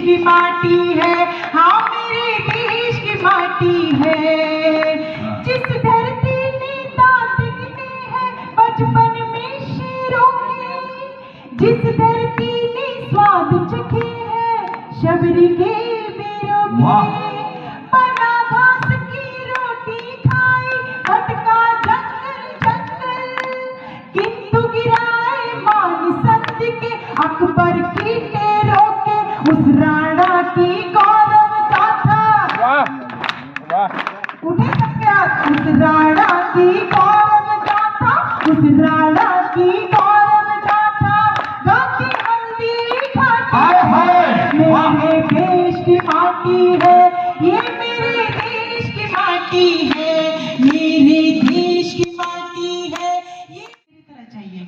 की माटी है, हाँ मेरे देश की माटी है। जिस धरती ने दांत गिने हैं बचपन में शेरों के, जिस धरती ने स्वाद चखे हैं शबरी के बेरों के, बना घास की रोटी खाई भटका जंगल जंगल, किंतु गिराए मान संत के अकबर की टेरों के, उस राणा की गौरव गाथा। उठे सबके हाथ। उस राणा की गौरव गाथा, उस राणा की गौरव गाथा, गाती हल्दी घाटी है, मेरे देश की माटी है, ये मेरे देश की माटी है, मेरे देश की माटी है। ये तरह चाहिए,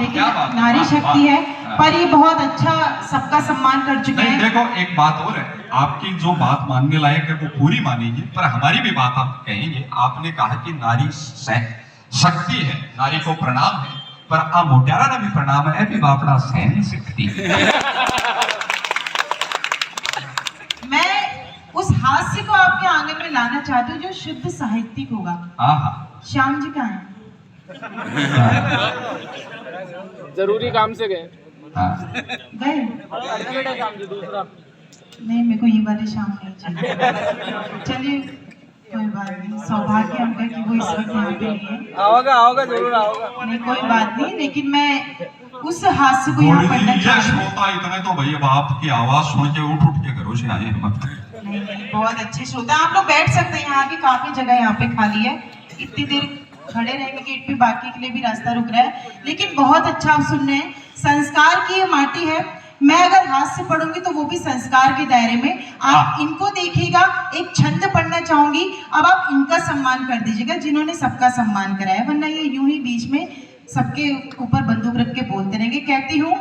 लेकिन नारी शक्ति है, पर ये बहुत अच्छा सबका सम्मान कर चुके हैं। देखो एक बात और है, आपकी जो बात मानने लायक है वो पूरी मानेंगे, पर हमारी भी बात आप कहेंगे। आपने कहा कि नारी शक्ति है, नारी को प्रणाम है, पर आ मोटियारा ने भी प्रणाम है भी बापड़ा सहन शक्ति। मैं उस हास्य को आपके आंगन में लाना चाहती हूँ जो शुद्ध साहित्यिक होगा। श्याम जी कहाँ हैं? जरूरी काम से गए। गए? नहीं, मेरे को ये वाले शाम नहीं चाहिए। चलिए कोई बात नहीं, सौभाग्य हमका कि वो इस वक्त यहाँ पे नहीं है। आओगा जरूर आओगा। नहीं कोई बात नहीं, लेकिन मैं उस हास्य को यहाँ पढ़ना चाहती हूँ। श्रोता इतने तो भैया बाप की आवाज सुन के उठ के घरों से आए हम। नहीं, बहुत अच्छे श्रोता, आप लोग बैठ सकते हैं, यहाँ की काफी जगह यहाँ पे खाली है। इतनी देर खड़े रहेंगे गेट पे, बाकी के लिए भी रास्ता रुक रहा है, लेकिन बहुत अच्छा आप सुन रहे हैं। संस्कार की ये माटी है, मैं अगर हाथ से पढ़ूंगी तो वो भी संस्कार के दायरे में। आप इनको देखिएगा, एक छंद पढ़ना चाहूंगी, अब आप इनका सम्मान कर दीजिएगा जिन्होंने सबका सम्मान कराया, वरना ये यूं ही बीच में सबके ऊपर बंदूक रख के बोलते रहेंगे। कहती हूँ,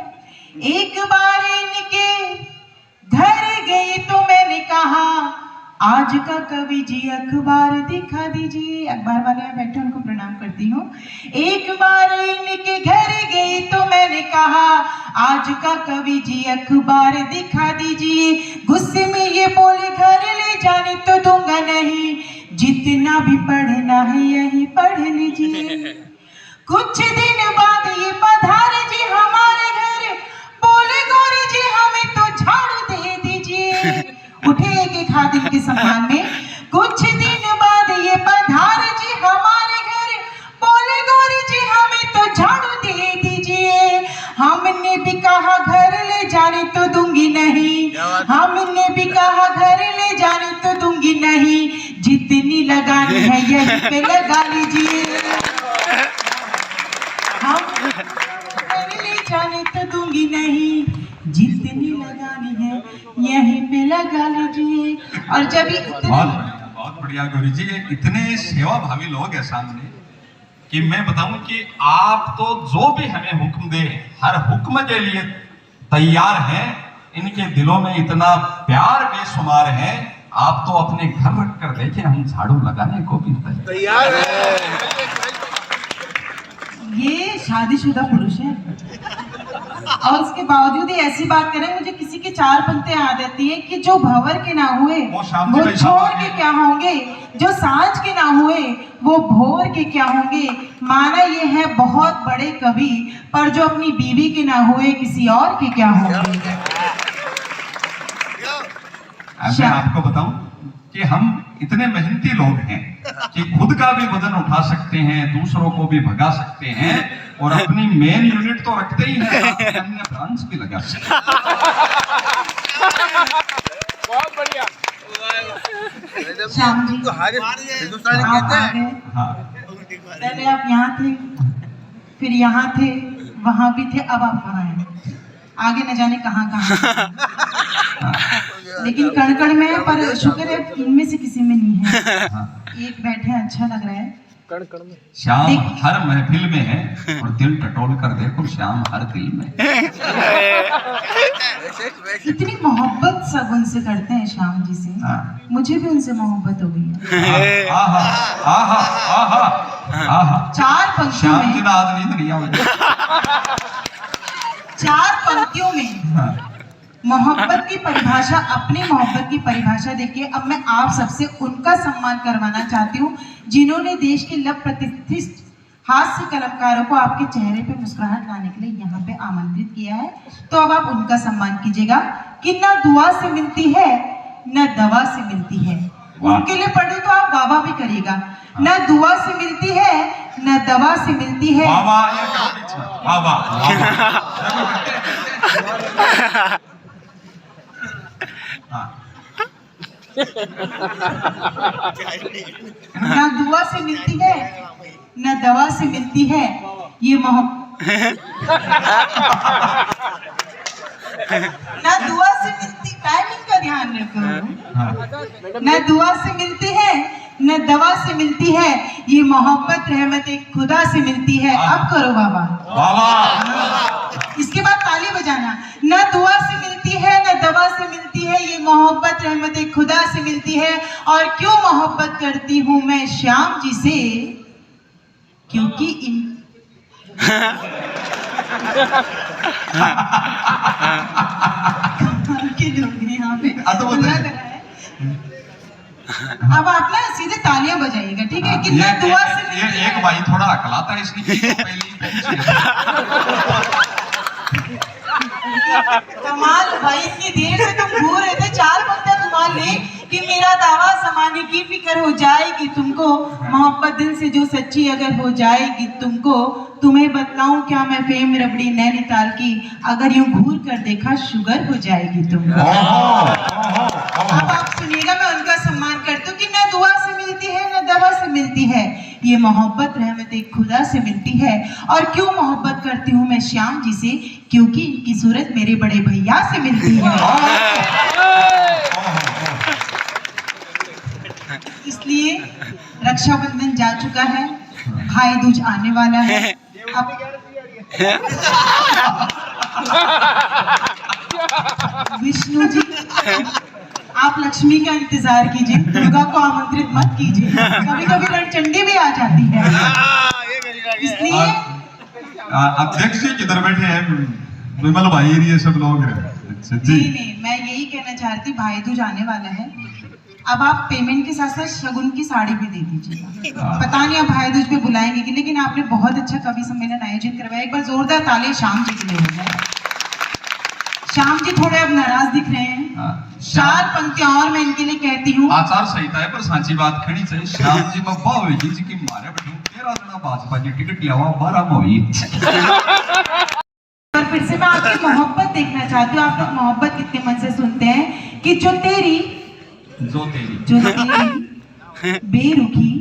एक बार इनके घर गई तो मैंने कहा आज का कवि जी अखबार दिखा दीजिए। अखबार वाले यहाँ बैठे, उनको प्रणाम करती हूँ। एक बार इनके घर गई तो मैंने कहा आज का कवि जी अखबार दिखा दीजिए। गुस्से में ये बोले घर ले जाने तो दूंगा नहीं, जितना भी पढ़ना है यही पढ़ लीजिए। कुछ दिन बाद ये पधारे जी हमारे घर, बोले गौरी जी हमें तो झाड़ू दे दीजिए। उठे एक हाथ इनके सम्मान में। कुछ दिन बाद ये पधारे जी हमारे घर, बोले गौरी जी हमें तो झाड़ू दे दीजिए। हमने भी कहा घर ले जाने तो दूंगी नहीं, हमने भी कहा घर ले जाने तो दूंगी नहीं, जितनी लगानी है यही पे लगा लीजिए। हम घर ले जाने तो दूंगी नहीं, जितनी लगानी है यहीं पे लगा लीजिए। और जब बहुत बढ़िया गौरी जी, इतने सेवा भावी लोग हैं सामने कि मैं बताऊं कि आप तो जो भी हमें हुक्म दे हर हुक्म के लिए तैयार हैं। इनके दिलों में इतना प्यार बेशुमार है, आप तो अपने घर रख कर देखे, हम झाड़ू लगाने को भी तैयार है। ये शादीशुदा पुरुष है और उसके बावजूद ही ऐसी बात करें, मुझे किसी की चार पंक्तियां याद आती हैं कि जो भंवर के ना हुए वो छोड़ के क्या होंगे, जो सांझ के ना हुए वो भोर के क्या होंगे। माना ये है बहुत बड़े कवि, पर जो अपनी बीवी के ना हुए किसी और के क्या होंगे। मैं आपको बताऊं कि हम इतने मेहनती लोग हैं कि खुद का भी वजन उठा सकते हैं, दूसरों को भी भगा सकते हैं, और अपनी मेन यूनिट तो रखते ही हैं, अन्य ब्रांच भी लगा सकते हैं। बहुत बढ़िया। श्याम जी हिंदुस्तानी कहते हैं। पहले आप यहाँ थे, फिर यहाँ थे, वहां भी थे, अब आप वहां हैं, आगे न जाने कहाँ कहाँ। लेकिन कण-कण में है, पर शुक्र है इनमें से किसी में नहीं है। एक बैठे हैं, अच्छा लग रहा है। कण-कण में श्याम हर महफिल में है, और दिल टटोल कर देखो श्याम हर दिल में। इतनी मोहब्बत सब उनसे करते हैं श्याम जी से, मुझे भी उनसे मोहब्बत हो गई है। चार पंक्तियों में, चार पंक्तियों में मोहब्बत की परिभाषा, अपनी मोहब्बत की परिभाषा देखिए। अब मैं आप सबसे उनका सम्मान करवाना चाहती हूँ जिन्होंने देश के लव प्रतिष्ठित हास्य कलाकारों को आपके चेहरे पे मुस्कुराहट लाने के लिए यहाँ पे आमंत्रित किया है। तो अब आप उनका सम्मान कीजिएगा कि न दुआ से मिलती है न दवा से मिलती है। उनके लिए पढ़े तो आप वाह भी करिएगा। न दुआ से मिलती है न दवा से मिलती है। न दुआ से मिलती है न दवा से मिलती है ये मोहब्बत। न दुआ से मिलती, टाइमिंग का ध्यान रखो। न दुआ से मिलती है न दवा से मिलती है ये मोहब्बत रहमत खुदा से मिलती है। अब करो बाबा, इसके बाद ताली बजाना। न दुआ से मिलती है न दवा से मिलती है ये मोहब्बत रहमत खुदा से मिलती है। और क्यों मोहब्बत करती हूँ मैं श्याम जी से, क्योंकि इन के लोग हैं यहाँ पे। अब आप ना सीधे तालियां बजाइएगा, ठीक है? कि न दुआ से ये एक भाई थोड़ा अकलाता है इसलिए कमाल भाई, इतनी देर से तुम घूर रहे थे, 4 पंक्तियां तुम्हारे लिए कि मेरा दावा समाने की फिक्र हो जाएगी तुमको, मोहब्बत दिल से जो सच्ची अगर हो जाएगी तुमको, तुम्हें बतलाऊं क्या मैं फेम रबड़ी नैनीताल की, अगर यूं घूर कर देखा शुगर हो जाएगी तुमको। अब आप सुनिएगा, मैं उनका सम्मान करती हूँ कि न दुआ से मिलती है न दवा से मिलती है ये मोहब्बत रहमत खुदा से मिलती है। और क्यों मोहब्बत करती हूँ मैं श्याम जी से, क्योंकि इनकी सूरत मेरे बड़े भैया से मिलती है। इसलिए रक्षाबंधन जा चुका है, भाई दूज आने वाला है। अब विष्णु जी आप लक्ष्मी का इंतजार कीजिए, दुर्गा को आमंत्रित मत कीजिए, कभी कभी रणचंडी भी आ जाती है। इसलिए अध्यक्ष जी किधर बैठे हैं? विमल भाई ये सब लोग जी नहीं, मैं यही कहना चाहती, भाई दूज आने वाला है। अब आप पेमेंट के साथ साथ शगुन की साड़ी भी दे दीजिएगा। पता नहीं आप भाई दूज पे बुलाएंगे कि, लेकिन आपने बहुत अच्छा कवि सम्मेलन आयोजित करवाया। एक बार जोरदार ताली श्याम जी के लिए हो जाए। श्याम जी थोड़े अब नाराज दिख रहे हैं। 4 पंक्तियां और मैं इनके लिए कहती हूँ। आचार संहिता है पर सांची बात खड़ी चाहिए। श्याम जी में भावे जी की मारे बैठे 13 जना भाजपा की टिकट लिया हुआ 12 में हुई। और फिर से मैं आपकी मोहब्बत देखना चाहती हूँ। आप लोग मोहब्बत कितने मन से सुनते हैं कि जो तेरी बेरुखी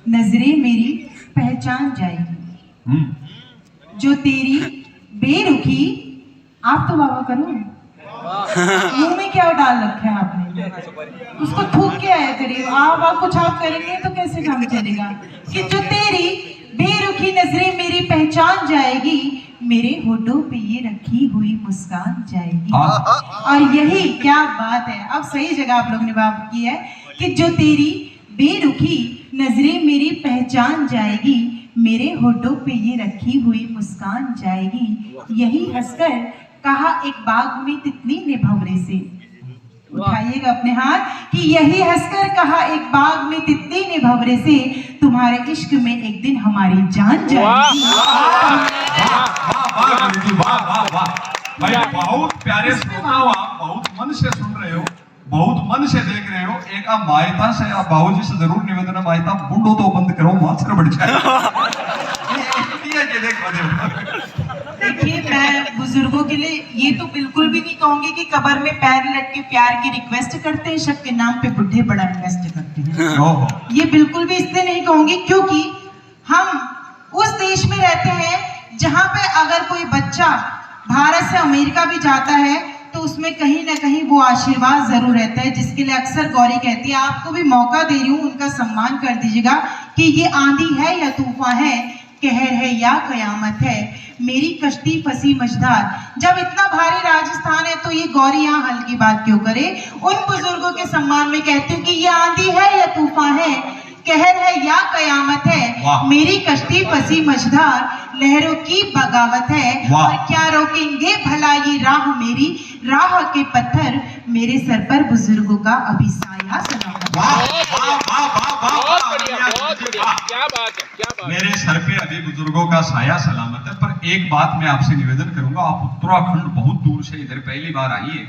नजरें मेरी पहचान जाएगी। जो तेरी बेरुखी, आप तो बाबा करो, मुंह में क्या डाल रखा है आपने, उसको थूक के आया करिए। आप कुछ आप करेंगे तो कैसे काम चलेगा। कि जो तेरी बेरुखी नजरें मेरी पहचान जाएगी, मेरे होठों पे ये रखी हुई मुस्कान जाएगी। और यही क्या बात है, अब सही जगह आप लोगों ने बात की है कि जो तेरी बेरुखी नजरें मेरी पहचान जाएगी, मेरे होठों पे ये रखी हुई मुस्कान जाएगी। यही हंसकर कहा एक बाग में तितली ने भंवरे से, उठाइएगा अपने हाथ, कि यही हंसकर कहा एक बाग में तितली ने भंवरे से, तुम्हारे इश्क में एक दिन हमारी जान जाएगी। भाई बहुत प्यारे श्रोता हो आप, बहुत मन से सुन रहे हो, बहुत मन से देख रहे हो। एक आप मायता से, आप बाबूजी से जरूर निवेदन है, मायता बूढ़ो तो बंद करो, मास्टर बढ़ जाए। देखिए, मैं बुजुर्गों के लिए ये तो बिल्कुल भी नहीं कहूंगी कि कब्र में पैर लट के प्यार की रिक्वेस्ट करते हैं, शक के नाम पे बुढ़े बड़ा इन्वेस्ट करते हैं। ये बिल्कुल भी इसलिए नहीं कहूंगी क्योंकि हम उस देश में रहते हैं जहां पे अगर कोई बच्चा भारत से अमेरिका भी जाता है तो उसमें कहीं ना कहीं वो आशीर्वाद जरूर रहता है, जिसके लिए अक्सर गौरी कहती है, आपको भी मौका दे रही हूँ, उनका सम्मान कर दीजिएगा कि ये आंधी है या तूफान है, कहर है या कयामत है, मेरी कश्ती फंसी मझधार। जब इतना भारी राजस्थान है तो ये गौरी यहाँ हल्की बात क्यों करे। उन बुजुर्गों के सम्मान में कहती हूँ कि ये आंधी है या तूफान है, कहर है या कयामत है, मेरी कश्ती फंसी मझधार, लहरों की बगावत है। वाह। और क्या रोकेंगे भला ये राह मेरी, राह के पत्थर मेरे सर पर बुजुर्गों का अभी साया सलामत। वाह वाह वाह वाह वाह बहुत वाह, बढ़िया, अनिया बहुत गुरुजी, बढ़िया। वाह। क्या बात है, क्या बात है। मेरे सर पे अभी बुजुर्गों का साया सलामत है। पर एक बात मैं आपसे निवेदन करूंगा, आप उत्तराखंड बहुत दूर से इधर पहली बार आई है,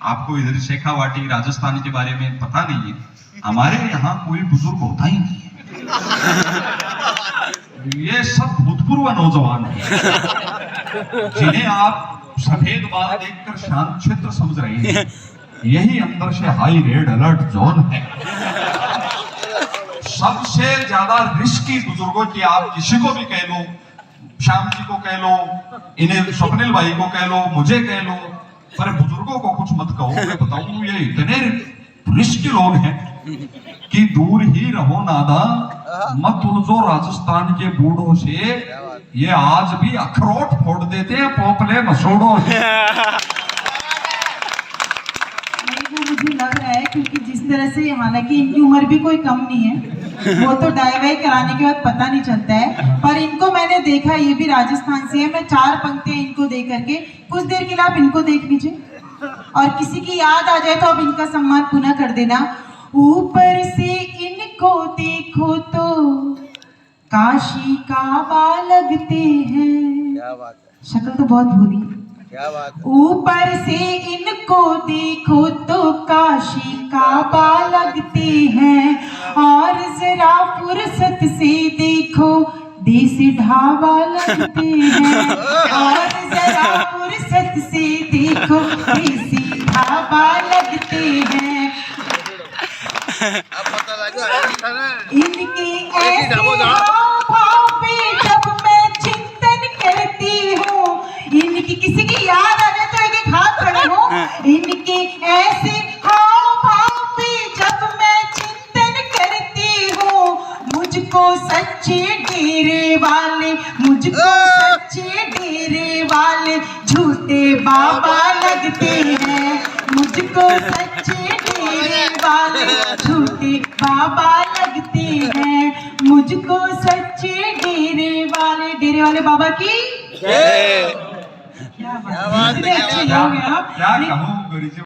आपको इधर शेखावाटी राजस्थान के बारे में पता नहीं है। हमारे यहाँ कोई बुजुर्ग होता ही नहीं है, ये सब भूतपूर्व नौजवान हैं जिन्हें आप सफेद बाल देखकर शांत क्षेत्र समझ रहे हैं। यही अंदर से हाई रेड अलर्ट जोन है। सबसे ज्यादा रिस्की बुजुर्गों की, आप किसी को भी कह लो, श्याम जी को कह लो, इन्हें स्वप्निल भाई को कह लो, मुझे कह लो, पर बुजुर्गों को कुछ मत कहो। मैं बताऊं ये इतने रिस्की लोग हैं कि दूर ही रहो नादा, मत उलझो राजस्थान के बूढ़ों से। ये आज भी अखरोट फोड़ देते हैं पोपले मसोड़ों से। नहीं, वो मुझे लग रहा है क्योंकि जिस तरह से, हालांकि इनकी उम्र भी कोई कम नहीं है, वो तो डाई वाई कराने के बाद पता नहीं चलता है, पर इनको मैंने देखा, ये भी राजस्थान से है। मैं 4 पंक्तियां इनको देख करके, कुछ देर के लिए आप इनको देख लीजिए और किसी की याद आ जाए तो अब इनका सम्मान पुनः कर देना। ऊपर से इनको देखो तो काशी काबा लगते हैं। क्या बात है, शक्ल तो बहुत भूरी। क्या बात है। ऊपर से इनको देखो तो काशी काबा लगते हैं, और जरा फुर्सत से देखो देसी ढाबा लगते हैं, और जरा फुर्सत से देखो देसी ढाबा लगते हैं। अब पता लगा इनके ऐसे हाव पे जब मैं चिंतन करती हूँ, इनकी किसी की याद आ जाए तो एक एक हाथ खड़े हो। इनके ऐसे हाव पे जब मैं चिंतन करती हूँ, मुझको सच्चे डेरे वाले, मुझको सच्चे डेरे वाले झूठे बाबा लगते हैं। मुझको सच्चे डेरे वाले झूठे बाबा लगते हैं। मुझको सच्चे डेरे वाले बाबा की क्या बात है, क्या बात है, इतने अच्छे लोग हैं आप। क्या कहूँ गुरुजी।